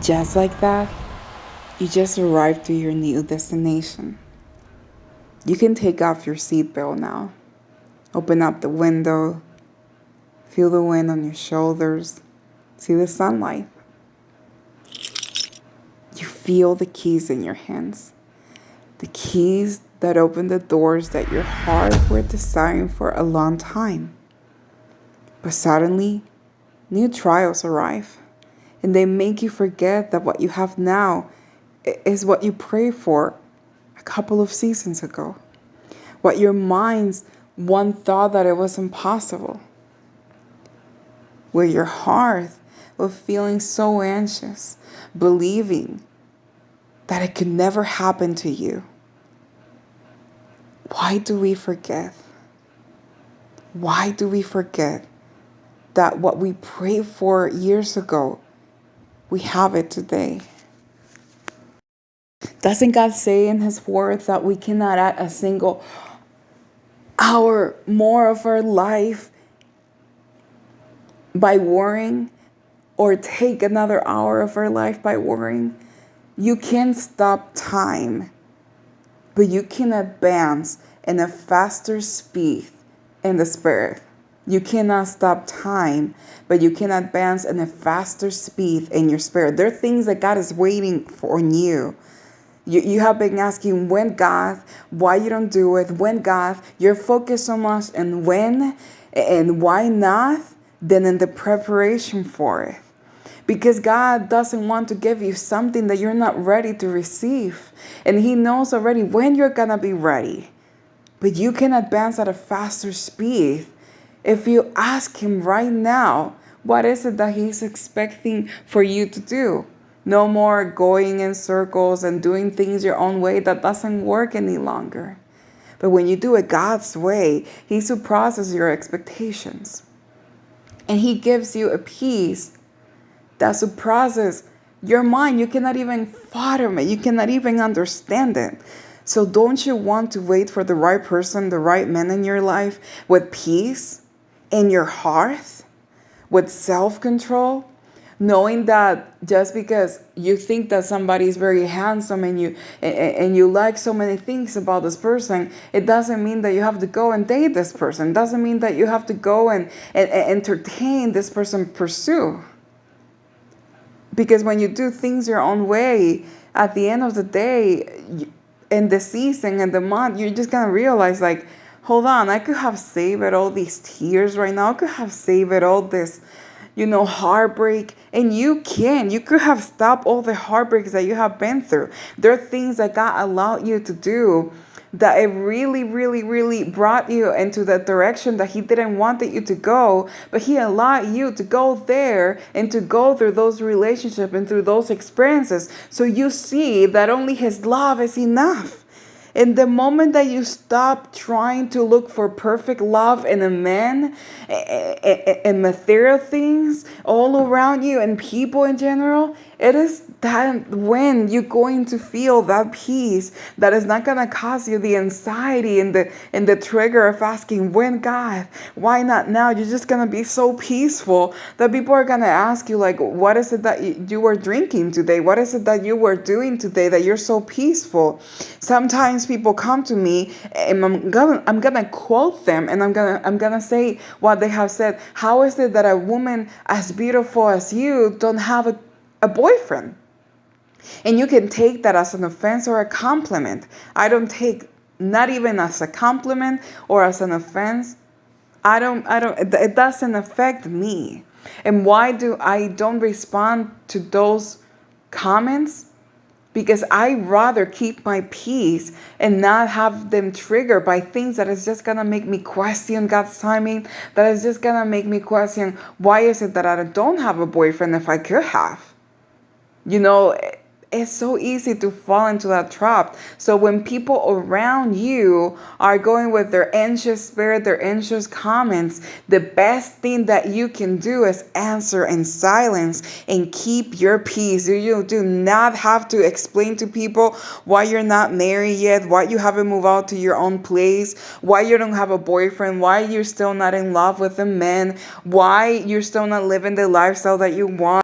Just like that, you just arrived to your new destination. You can take off your seatbelt now. Open up the window, feel the wind on your shoulders, see the sunlight. You feel the keys in your hands. The keys that open the doors that your heart were desiring for a long time. But suddenly, new trials arrive, and they make you forget that what you have now is what you prayed for a couple of seasons ago. What your minds once thought that it was impossible. Where your heart was feeling so anxious, believing that it could never happen to you. Why do we forget? Why do we forget that what we prayed for years ago, we have it today? Doesn't God say in His Word that we cannot add a single hour more of our life by worrying, or take another hour of our life by worrying? You can't stop time, but you can advance in a faster speed in the Spirit. You cannot stop time, but you can advance in a faster speed in your spirit. There are things that God is waiting for on you. You have been asking, when, God? Why you don't do it? When, God? You're focused so much on when and why not than in the preparation for it. Because God doesn't want to give you something that you're not ready to receive. And He knows already when you're going to be ready. But you can advance at a faster speed if you ask Him right now, what is it that He's expecting for you to do? No more going in circles and doing things your own way. That doesn't work any longer. But when you do it God's way, He surpasses your expectations. And He gives you a peace that surpasses your mind. You cannot even fathom it. You cannot even understand it. So don't you want to wait for the right person, the right man in your life with peace in your heart, with self-control, knowing that just because you think that somebody is very handsome and you like so many things about this person, it doesn't mean that you have to go and date this person. It doesn't mean that you have to go and entertain this person, pursue. Because when you do things your own way, at the end of the day, in the season and the month, you're just going to realize, like, hold on, I could have saved all these tears right now. I could have saved all this, heartbreak. And you can. You could have stopped all the heartbreaks that you have been through. There are things that God allowed you to do that it really, really, really brought you into the direction that He didn't want you to go, but He allowed you to go there and to go through those relationships and through those experiences. So you see that only His love is enough. And the moment that you stop trying to look for perfect love in a man and material things all around you and people in general, it is that when you're going to feel that peace that is not going to cause you the anxiety and the trigger of asking, when, God? Why not now? You're just going to be so peaceful that people are going to ask you, like, what is it that you were drinking today? What is it that you were doing today that you're so peaceful? Sometimes people come to me and I'm gonna quote them, and I'm gonna say what they have said. How is it that a woman as beautiful as you don't have a boyfriend? And you can take that as an offense or a compliment. I don't take, not even as a compliment or as an offense. It doesn't affect me. And why do I don't respond to those comments? Because I rather keep my peace and not have them triggered by things that is just going to make me question God's timing, that is just going to make me question, why is it that I don't have a boyfriend if I could have? It's so easy to fall into that trap. So when people around you are going with their anxious spirit, their anxious comments, the best thing that you can do is answer in silence and keep your peace. You do not have to explain to people why you're not married yet, why you haven't moved out to your own place, why you don't have a boyfriend, why you're still not in love with a man, why you're still not living the lifestyle that you want.